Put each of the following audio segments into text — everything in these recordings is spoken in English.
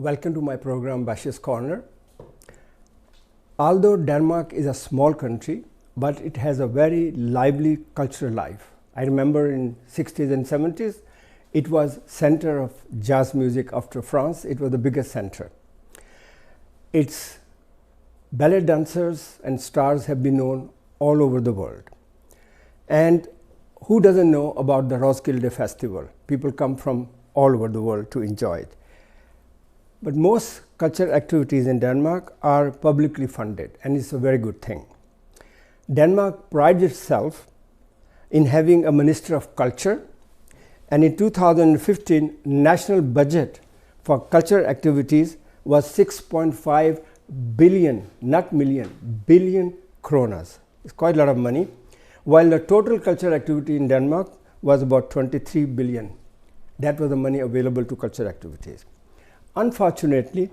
Welcome to my program Bashy's Corner. Although Denmark is a small country, but it has a very lively cultural life. I remember in 60s and 70s, it was center of jazz music after France. It was the biggest center. Its ballet dancers and stars have been known all over the world. And who doesn't know about the Roskilde Festival? People come from all over the world to enjoy it. But most cultural activities in Denmark are publicly funded, and it's a very good thing. Denmark prides itself in having a Minister of Culture, and in 2015, national budget for cultural activities was 6.5 billion, not million, billion kronas. It's quite a lot of money, while the total cultural activity in Denmark was about 23 billion. That was the money available to cultural activities. Unfortunately,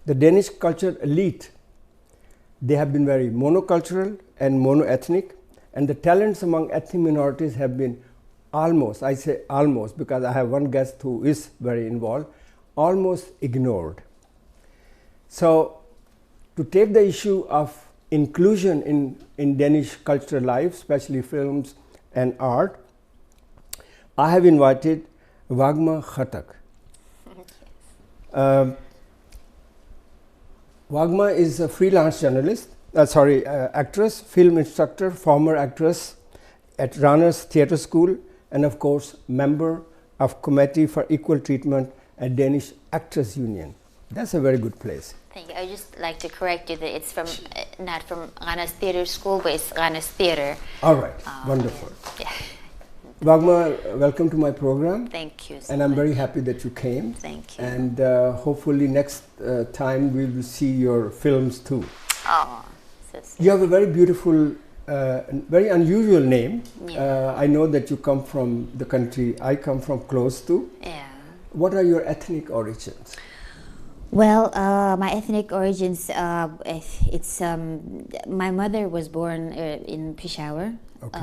the Danish cultural elite, they have been very monocultural and monoethnic, and the talents among ethnic minorities have been almost, I say almost because I have one guest who is very involved, almost ignored. So, to take the issue of inclusion in Danish cultural life, especially films and art, I have invited Wagma Khattak. Wagma is a freelance journalist, actress, film instructor, former actress at Randers Theater School, and of course, member of Committee for Equal Treatment at Danish Actors Union. That's a very good place. Thank you. I would just like to correct you that it's from not from Randers Theater School, but it's Randers Theater. All right, wonderful. Yeah. Wagma, welcome to my program. Thank you so And I'm much. very happy that you came. Thank you. And hopefully next time we will see your films too. Oh, so sweet. You have a very beautiful, very unusual name. Yeah. I know that you come from the country I come from close to. Yeah. What are your ethnic origins? Well, my ethnic origins, it's my mother was born in Peshawar. Okay.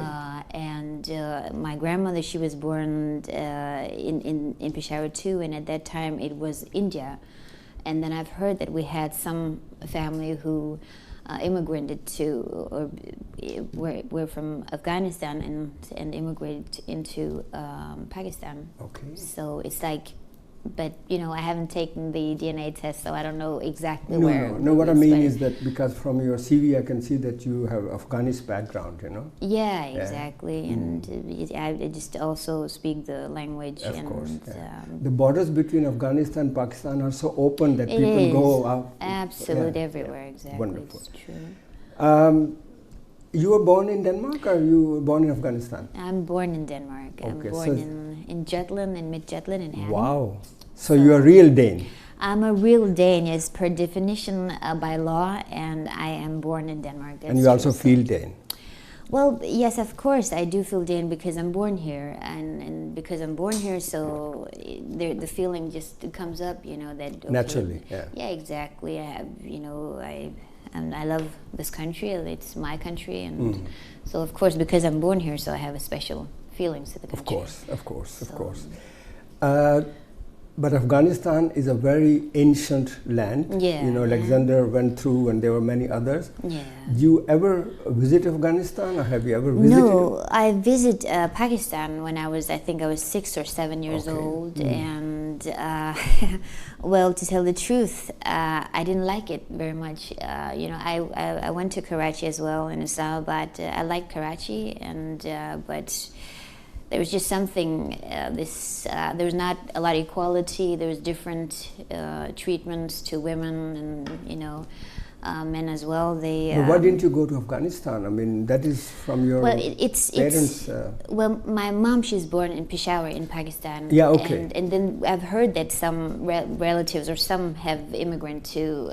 And my grandmother, she was born in Peshawar too, and at that time it was India. And then I've heard that we had some family who immigrated to, or were from Afghanistan and immigrated into Pakistan. Okay. So it's like, but you know, I haven't taken the DNA test, so I don't know exactly where. No, what I mean is that because from your CV I can see that you have Afghanistan background, you know? Yeah, exactly. And I just also speak the language. Of and, course. Yeah. The borders between Afghanistan and Pakistan are so open that people is. go out. Absolutely everywhere, exactly. Wonderful. It's true. You were born in Denmark or you were born in Afghanistan? I'm born in Denmark. Okay, I'm born in Jutland, in Mid-Jutland, in Hagen. Wow. So you're a real Dane? I'm a real Dane, yes, per definition by law, and I am born in Denmark. And you also feel Dane? Well, yes, of course, I do feel Dane because I'm born here, and because I'm born here, so the feeling just comes up, you know, that... Okay, naturally, yeah. Yeah, exactly. I have, you know, I love this country, it's my country, and so of course, because I'm born here, so I have a special feelings to the country. Of course. But Afghanistan is a very ancient land. Yeah. You know, Alexander went through and there were many others. Yeah. Do you ever visit Afghanistan or have you ever visited? No, I visited Pakistan when I think I was 6 or 7 years old, and well, to tell the truth, I didn't like it very much. You know, I went to Karachi as well in Islamabad. I liked Karachi, and but there was just something. There was not a lot of equality. There was different treatments to women, and you know. Men as well. But why didn't you go to Afghanistan? I mean, that is from your parents. Well, my mom, she's born in Peshawar in Pakistan. Yeah, okay. And then I've heard that some relatives or some have immigrated to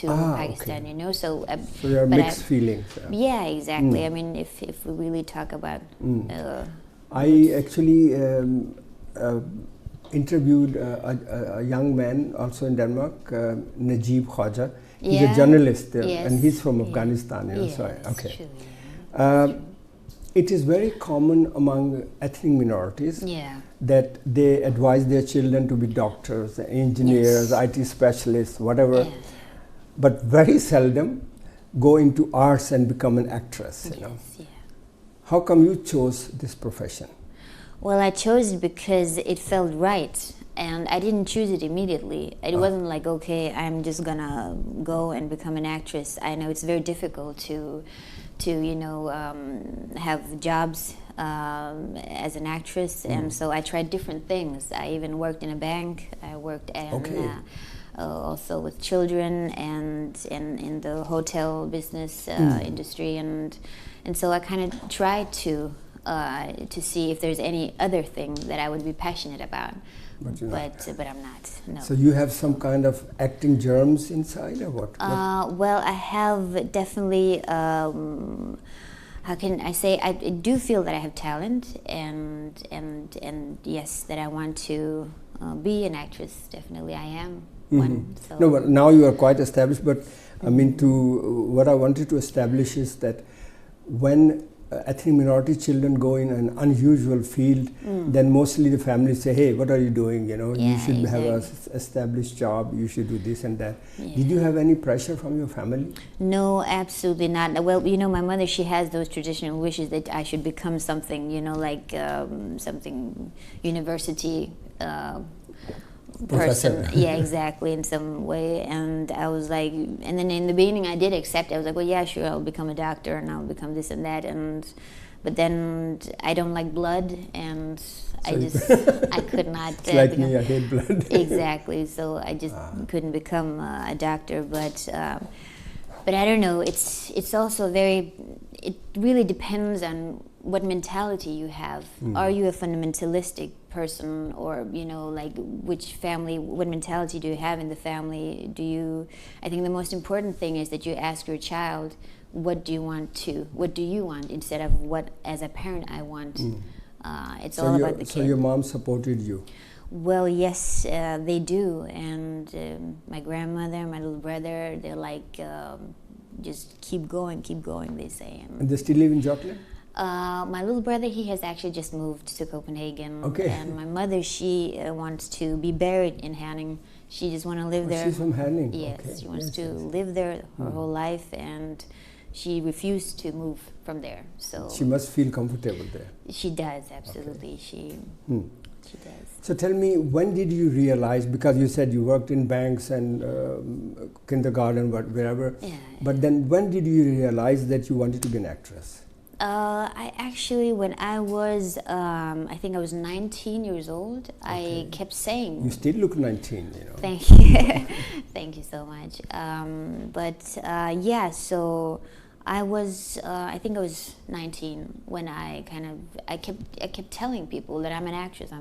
Pakistan. Okay. You know, so there are mixed feelings. Yeah, exactly. I mean, if we really talk about. I actually interviewed a young man also in Denmark, Najib Khwaja. He's a journalist, and he's from Afghanistan. You know, yes, so okay. True, yeah. it is very common among ethnic minorities that they advise their children to be doctors, engineers, IT specialists, whatever, but very seldom go into arts and become an actress. You know. How come you chose this profession? Well, I chose it because it felt right, and I didn't choose it immediately. It wasn't like, okay, I'm just gonna go and become an actress. I know it's very difficult to have jobs as an actress, and so I tried different things. I even worked in a bank. I worked also with children and in the hotel business industry, and so I kind of tried to see if there's any other thing that I would be passionate about. But I'm not. No. So you have some kind of acting germs inside, or what? Well, I have definitely. How can I say? I do feel that I have talent, and yes, that I want to be an actress. Definitely, I am one. So. No, but now you are quite established. But I mean, what I wanted to establish is that when ethnic minority children go in an unusual field, then mostly the families say, hey, what are you doing? You know, you should have an established job, you should do this and that. Did you have any pressure from your family? No, absolutely not. Well, my mother, she has those traditional wishes that I should become something, like something university person. Yeah, exactly, in some way. And I was like, and then in the beginning I did accept it. I was like, well, yeah, sure, I'll become a doctor and I'll become this and that. But then I don't like blood, and I could not. It's like me, I hate blood. Exactly, so I just couldn't become a doctor. But I don't know. It's also it really depends on what mentality you have. Are you a fundamentalistic person, or like what mentality do you have in the family? I think the most important thing is that you ask your child, what do you want, instead of what as a parent I want. It's all about the kid. So your mom supported you? Well, yes, they do, and my grandmother, my little brother, they're like, just keep going, they say. And they still live in Jutland? My little brother, he has actually just moved to Copenhagen. Okay. And my mother, she wants to be buried in Herning. She just wants to live there. She's from Herning? Yes, okay. She wants to live there her whole life, and she refused to move from there. So she must feel comfortable there. She does, absolutely. Okay. She does. So tell me, when did you realize, because you said you worked in banks and kindergarten, wherever, but then when did you realize that you wanted to be an actress? I actually, when I was, I think I was 19 years old, I kept saying... You still look 19, Thank you. Thank you so much. So I was, I think I was 19 when I kept telling people that I'm an actress.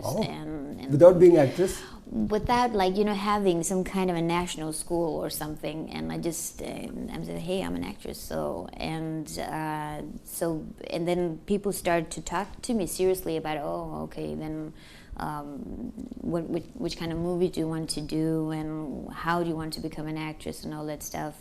Oh. And without being actress? Without having some kind of a national school or something, and I just I said, hey, I'm an actress. And then people started to talk to me seriously about, oh, okay, then which kind of movie do you want to do, and how do you want to become an actress, and all that stuff.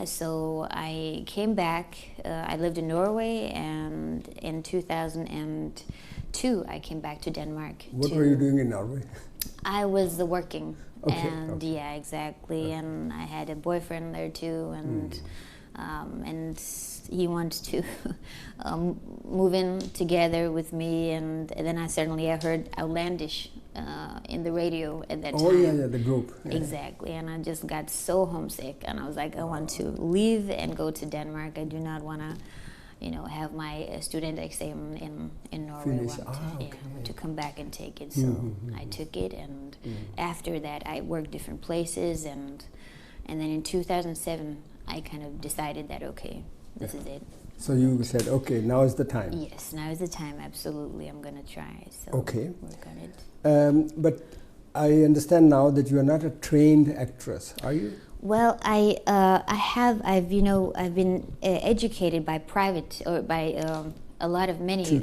So I came back. I lived in Norway, and in 2002 I came back to Denmark. What were you doing in Norway? I was working. Okay. And yeah, exactly. And I had a boyfriend there too, and he wanted to move in together with me, and then I heard Outlandish in the radio at that time. Oh yeah, the group. Yeah. Exactly, and I just got so homesick, and I was like, I want to leave and go to Denmark. I do not want to, have my student exam in Norway. To come back and take it. So I took it, and after that I worked different places, and then in 2007 I kind of decided that, okay, this is it. So you said, okay, now is the time. Yes, now is the time, absolutely. I'm going to try. So okay. Work on it. But I understand now that you are not a trained actress, are you? Well, I've been educated by private, or by a lot of many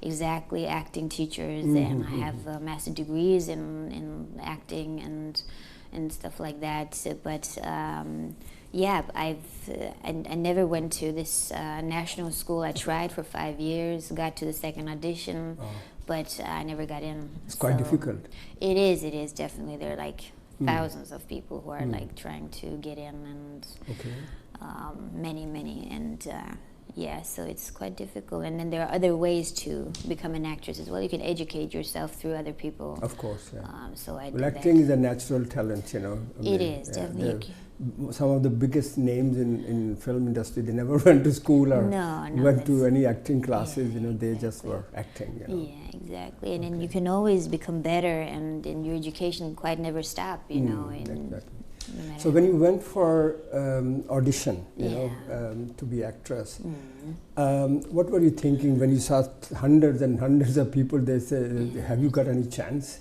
exactly acting teachers, and I have master degrees in acting, and stuff like that. But yeah, I never went to this national school. I tried for 5 years, got to the second audition, but I never got in. It's quite difficult. It is definitely. There are like thousands of people who are like trying to get in, and many, and yeah, so it's quite difficult. And then there are other ways to become an actress as well. You can educate yourself through other people. Of course, yeah. So I well, acting is a natural talent, you know. It is, definitely. Some of the biggest names in film industry, they never went to school or went to any acting classes, you know, they just were acting, you know. Yeah, exactly. And then you can always become better, and your education quite never stop, you know. Exactly. So when you went for audition, you know, to be actress, what were you thinking when you saw hundreds and hundreds of people? They say, have you got any chance?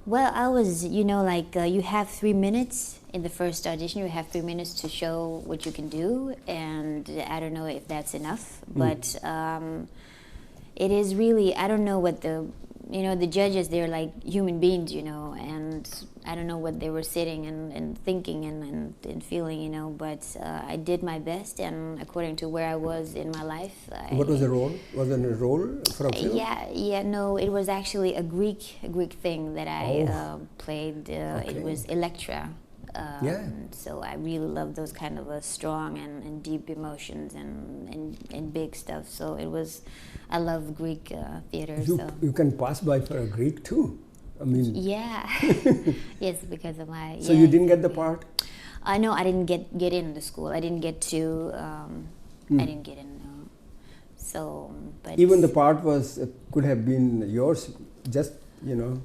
Well, I was, you know, like you have 3 minutes in the first audition. You have 3 minutes to show what you can do, and I don't know if that's enough, but it is really, I don't know what the judges, they're like human beings, you know, and I don't know what they were sitting and thinking and feeling, you know, but I did my best, and according to where I was in my life. What was the role? Was it a role for a film? No, it was actually a Greek thing that I played. It was Electra. So I really love those kind of strong and deep emotions and big stuff. So it was, I love Greek theater. You can pass by for a Greek too. I mean. Yeah. Yes, because of my. So you didn't get the part? No, I didn't get in the school. I didn't get to. I didn't get in. No. So, but even the part could have been yours, just, you know.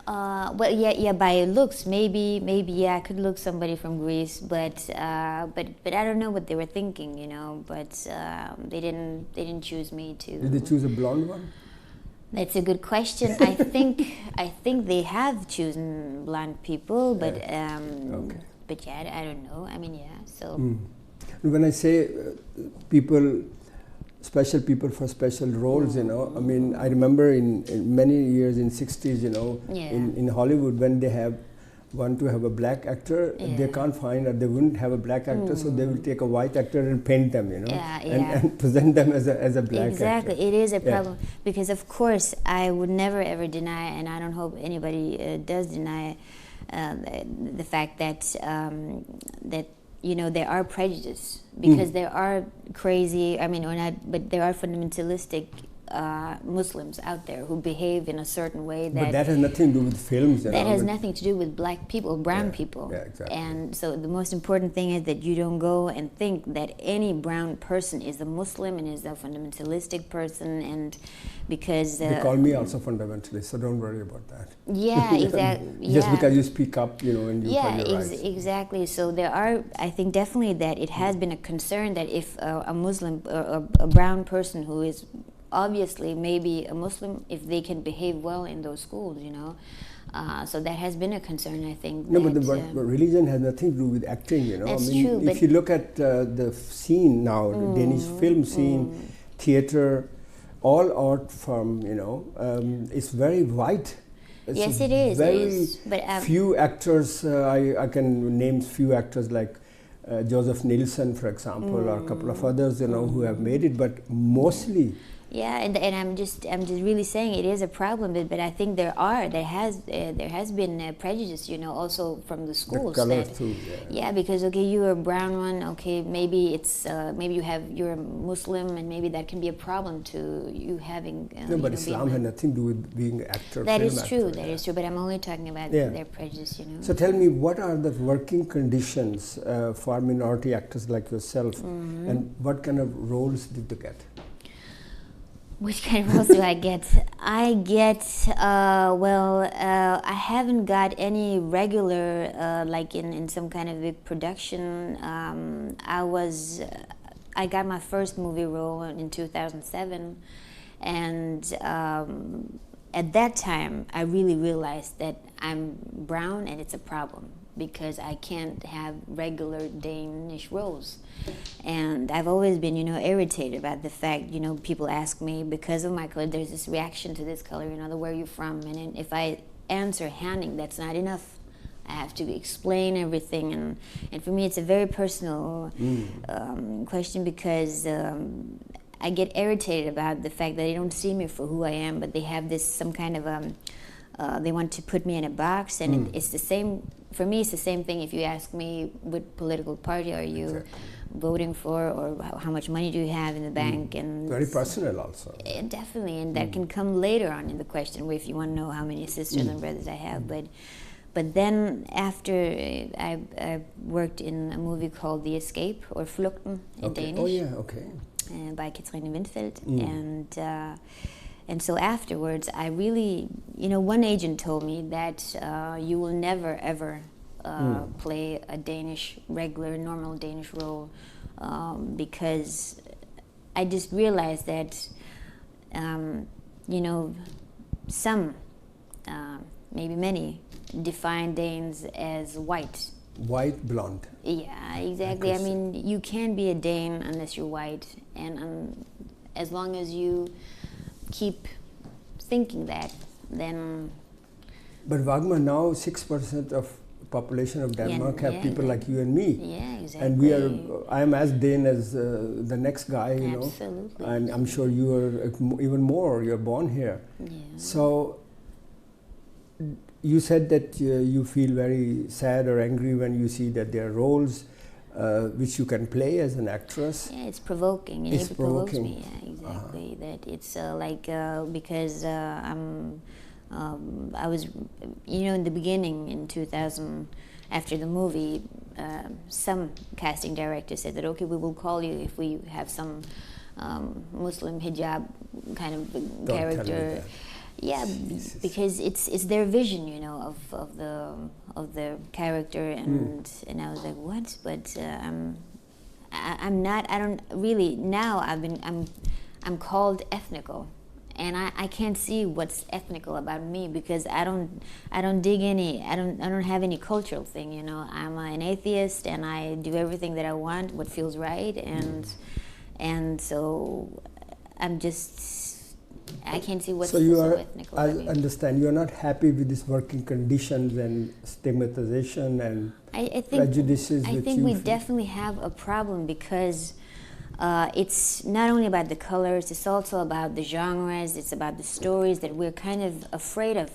Well, yeah. By looks, maybe, I could look somebody from Greece, but I don't know what they were thinking, you know. But they didn't choose me to. Did they choose a blonde one? That's a good question. I think they have chosen blonde people, but but yeah, I don't know. I mean, yeah. So when I say special people for special roles, you know, I mean, I remember in many years in 60s, you know, in Hollywood, when they want to have a black actor, they can't find, or they wouldn't have a black actor, so they will take a white actor and paint them, you know, and present them as a black actor. Exactly, it is a problem, because of course I would never ever deny, and I don't hope anybody does deny the fact that you know, there are prejudices, because there are crazy, I mean, or not, but there are fundamentalistic Muslims out there who behave in a certain way that. But that has nothing to do with films. That has nothing to do with black people, brown people. Yeah, exactly. And so the most important thing is that you don't go and think that any brown person is a Muslim and is a fundamentalistic person, and because they call me also fundamentalist, so don't worry about that. Yeah, exactly. Just because you speak up, you know, and you find your rights. Exactly. So there are, I think definitely that it has been a concern that if a Muslim or a brown person who is obviously maybe a Muslim, if they can behave well in those schools, you know. So that has been a concern, I think. No, but religion has nothing to do with acting, you know. That's I mean, true, if you look at the scene now, the Danish film scene, theater, all art form, you know, it's very white. Yes, it is. Very few actors, I can name few actors like Joseph Nielsen, for example, or a couple of others, you know, who have made it, but mostly. Yeah, and I'm just really saying it is a problem, but I think there has been prejudice, you know, also from the schools. The colors too. Yeah, because you're a brown one. Okay, maybe it's maybe you're a Muslim, and maybe that can be a problem to you having. No, but Islam had nothing to do with being an actor. That is true. That is true. But I'm only talking about their prejudice, you know. So tell me, what are the working conditions for minority actors like yourself, and what kind of roles did you get? Which kind of roles do I get? I get, I haven't got any regular, like in some kind of big production. I got my first movie role in 2007, and at that time, I really realized that I'm brown and it's a problem, because I can't have regular Danish roles. And I've always been, you know, irritated about the fact, you know, people ask me, because of my color, there's this reaction to this color, you know, where are you from? And if I answer Hanning, that's not enough. I I have to explain everything, and for me it's a very personal question, because I get irritated about the fact that they don't see me for who I am, but they have this some kind of they want to put me in a box, and it's the same for me. It's the same thing if you ask me what political party are you voting for, or how much money do you have in the bank, and very personal also. Definitely, and that can come later on in the question, where if you want to know how many sisters and brothers I have, but then after I worked in a movie called The Escape, or Flugten in Danish. Oh yeah, okay. By Nepenthe Film, and so afterwards I really, one agent told me that you will never ever play a regular normal Danish role, because I just realized that some, maybe many, define Danes as white. White, blonde. Yeah, exactly. I mean, you can't be a Dane unless you're white, and as long as you keep thinking that, then. But Wagma, now 6% of population of Denmark have people like you and me. Yeah, exactly. And I am as Dane as the next guy, you know. Absolutely. And I'm sure you are even more. You're born here. Yeah. So. You said that you feel very sad or angry when you see that there are roles which you can play as an actress. Yeah, it's provoking. It provokes me. Yeah, exactly. That it's because I was, in the beginning in 2000, after the movie, some casting director said that, okay, we will call you if we have some Muslim hijab kind of character. Yeah, because it's their vision, of the character, and I was like, what? But I'm not. I don't really now. I'm called ethnical, and I can't see what's ethnical about me, because I don't dig any. I don't have any cultural thing. I'm an atheist, and I do everything that I want, what feels right, and so I'm just. I can't see what's so ethnical. I understand you are not happy with these working conditions and stigmatization and prejudices. I think we definitely have a problem, because it's not only about the colors, it's also about the genres, it's about the stories that we're kind of afraid of.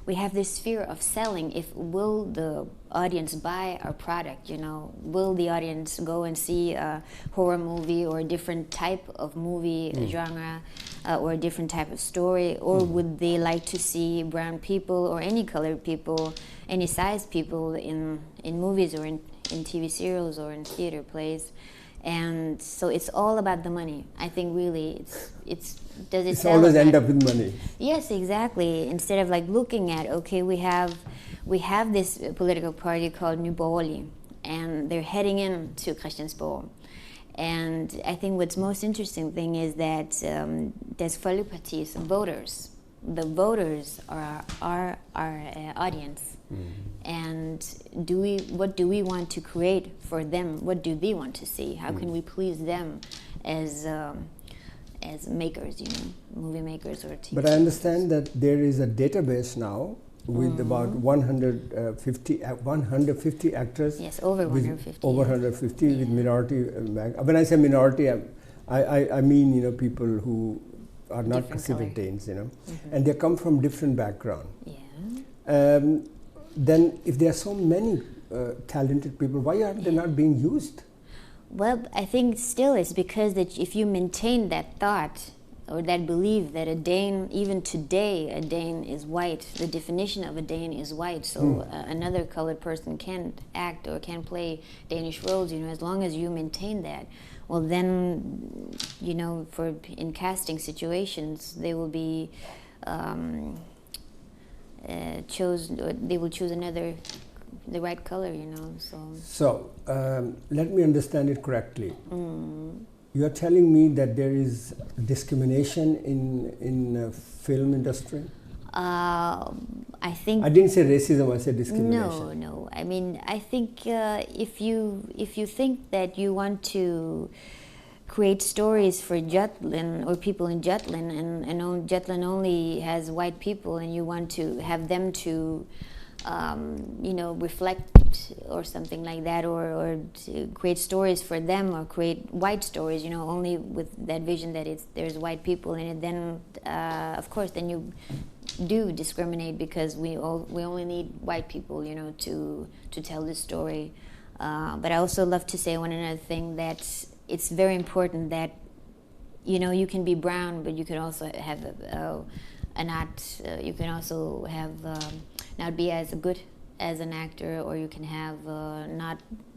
We have this fear of selling. Will the audience buy our product? Will the audience go and see a horror movie or a different type of movie genre, or a different type of story, or would they like to see brown people or any colored people, any size people in movies or in TV serials or in theater plays? And so it's all about the money. I think really it's always end up with money. Yes, exactly. Instead of looking at, okay, we have this political party called Nye Borgerlige, and they're heading into Christiansborg. And I think what's most interesting thing is that Dansk Folkeparti's voters, the voters are our audience. And what do we want to create for them? What do they want to see? How can we please them as makers, movie makers or TV? But I understand that there is a database now with about 150 actors. Yes, over 150. Over 150 with minority. When I say minority, I mean people who are not Different Pacific color. Danes, and they come from different background. Yeah. Then, if there are so many talented people, why are they not being used? Well, I think still it's because that if you maintain that thought or that belief that a Dane, even today, a Dane is white, the definition of a Dane is white, so another colored person can't act or can't play Danish roles, as long as you maintain that. Well, then, in casting situations, they will be they will choose the right color, So, let me understand it correctly. You are telling me that there is discrimination in film industry? I think I didn't say racism. I said discrimination. No. I mean, I think if you think that you want to create stories for Jutland or people in Jutland, and Jutland only has white people, and you want to have them to you know, reflect or something like that, or to create stories for them, or create white stories, you know, only with that vision that there's white people in it, then of course then you do discriminate, because we only need white people, you know, to tell this story. But I also love to say one another thing, that it's very important that, you know, you can be brown, but you can also have you can also have not be as good as an actor, or you can have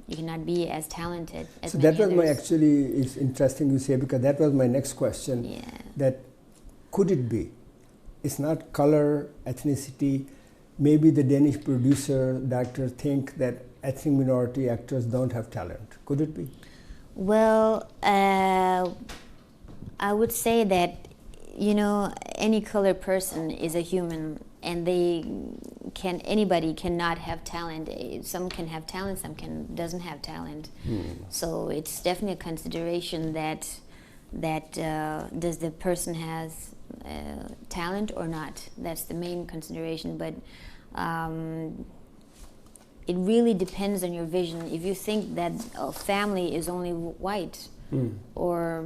you cannot be as talented as so many that was others. my, actually, it's interesting you say, because that was my next question. Yeah. That could it be? It's not color, ethnicity. Maybe the Danish producer, director think that ethnic minority actors don't have talent. Could it be? Well, I would say that, you know, any colored person is a human, and anybody cannot have talent. Some can have talent, some doesn't have talent. So it's definitely a consideration that does the person has talent or not. That's the main consideration. But it really depends on your vision. If you think that a family is only white, or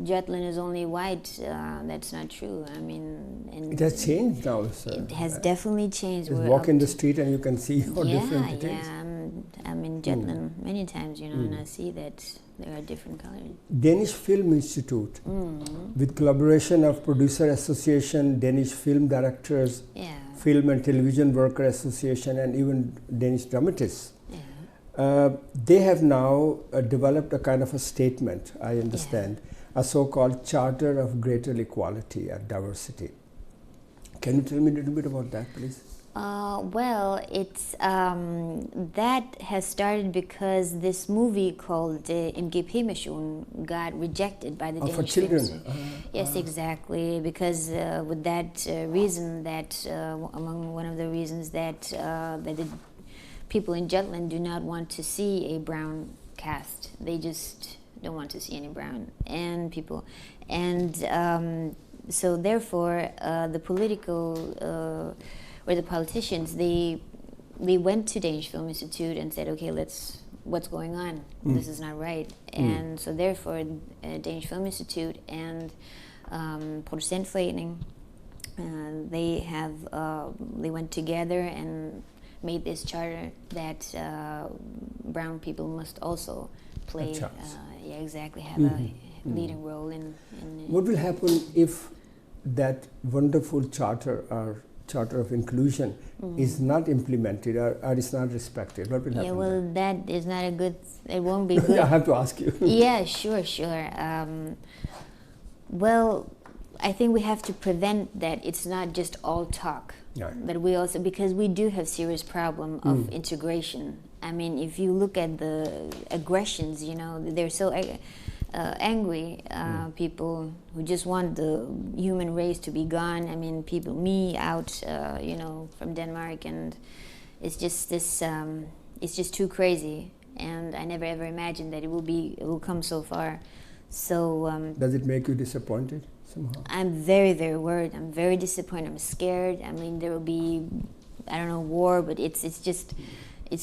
Jutland is only white, that's not true. I mean, and it has changed now. It has definitely changed. Just walk in the street and you can see how different it is. Yeah, I'm in Jutland many times, you know, and I see that there are different colors. Danish Film Institute, with collaboration of Producer Association, Danish Film Directors, Film and Television Worker Association, and even Danish dramatists. They have now developed a kind of a statement, I understand, a so-called Charter of Greater Equality and Diversity. Can you tell me a little bit about that, please? Well, it's that has started because this movie called Mission got rejected by the Danish for children. Yes, exactly. Because with that reason, that among one of the reasons that the people in Jutland do not want to see a brown cast. They just don't want to see any brown people, and so therefore the political or the politicians, they went to Danish Film Institute and said, okay, what's going on? This is not right. And so therefore Danish Film Institute and Producentforening, they went together and made this charter that brown people must also play, have a leading role in What will happen if that wonderful charter or Charter of Inclusion is not implemented or is not respected? What will happen? Yeah, well, that is not a good, it won't be good. I have to ask you. Yeah, sure. Well, I think we have to prevent that. It's not just all talk, but we also, because we do have serious problem of integration. I mean, if you look at the aggressions, you know, they're so angry people who just want the human race to be gone. I mean, me out, you know, from Denmark, and it's just this. It's just too crazy, and I never ever imagined that it will come so far. So does it make you disappointed somehow? I'm very, very worried. I'm very disappointed. I'm scared. I mean, there will be, I don't know, war, but it's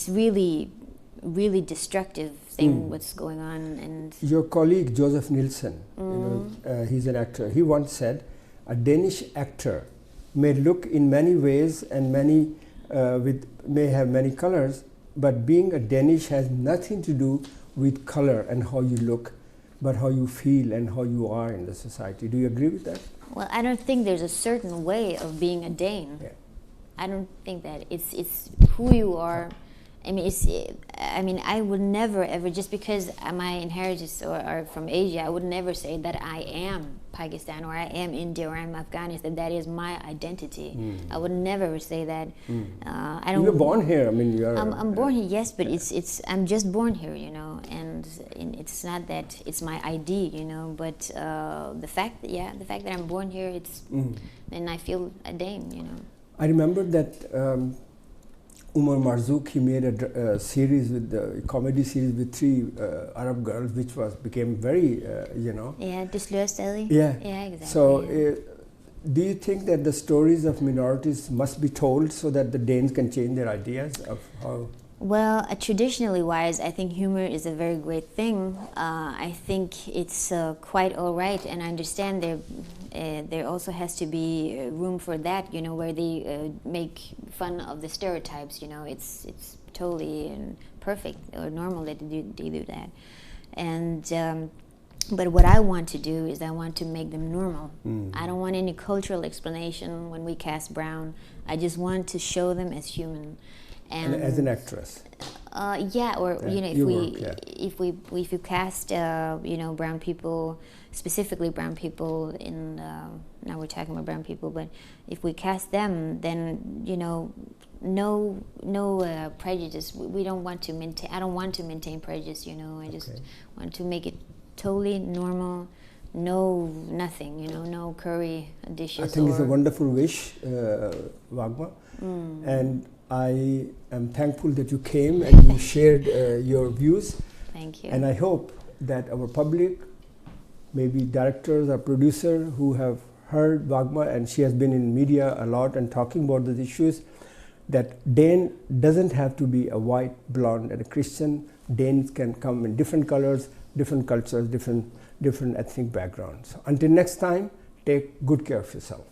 really, really destructive thing what's going on. And your colleague Joseph Nielsen, you know, he's an actor. He once said, a Danish actor may look in many ways and may have many colors, but being a Danish has nothing to do with color and how you look, but how you feel and how you are in the society. Do you agree with that? Well, I don't think there's a certain way of being a Dane. Yeah. I don't think that. It's who you are. I mean, I would never ever, just because my inheritance are from Asia, I would never say that I am Pakistan or I am India or I'm Afghanistan. That is my identity. I would never ever say that. I don't. You were born here. I mean, you're. I'm born here, yes, but I'm just born here, you know, and it's not that it's my ID, you know, but the fact that I'm born here, and I feel a Dane, you know. I remember that. Umar Marzouk, he made a series a comedy series with 3 Arab girls, which became very, you know. Yeah, det slører stadig. Yeah. Yeah, exactly. So do you think that the stories of minorities must be told so that the Danes can change their ideas of how? Well, traditionally wise, I think humor is a very great thing. I think it's quite all right, and I understand there also has to be room for that, you know, where they make fun of the stereotypes. You know, it's totally perfect or normal that they do that. And but what I want to do is I want to make them normal. I don't want any cultural explanation when we cast brown. I just want to show them as human. And as an actress. Yeah, or Yeah, you know, if you cast you know, brown people, specifically brown people in now we're talking about brown people, but if we cast them, then you know, no prejudice. We don't want to maintain. I don't want to maintain prejudice. You know, I just want to make it totally normal. No, nothing. You know, no curry dishes. I think it's a wonderful wish, Wagma, and I am thankful that you came and you shared your views. Thank you. And I hope that our public, maybe directors or producers who have heard Wagma, and she has been in media a lot and talking about these issues, that Dane doesn't have to be a white, blonde, and a Christian. Danes can come in different colors, different cultures, different ethnic backgrounds. Until next time, take good care of yourself.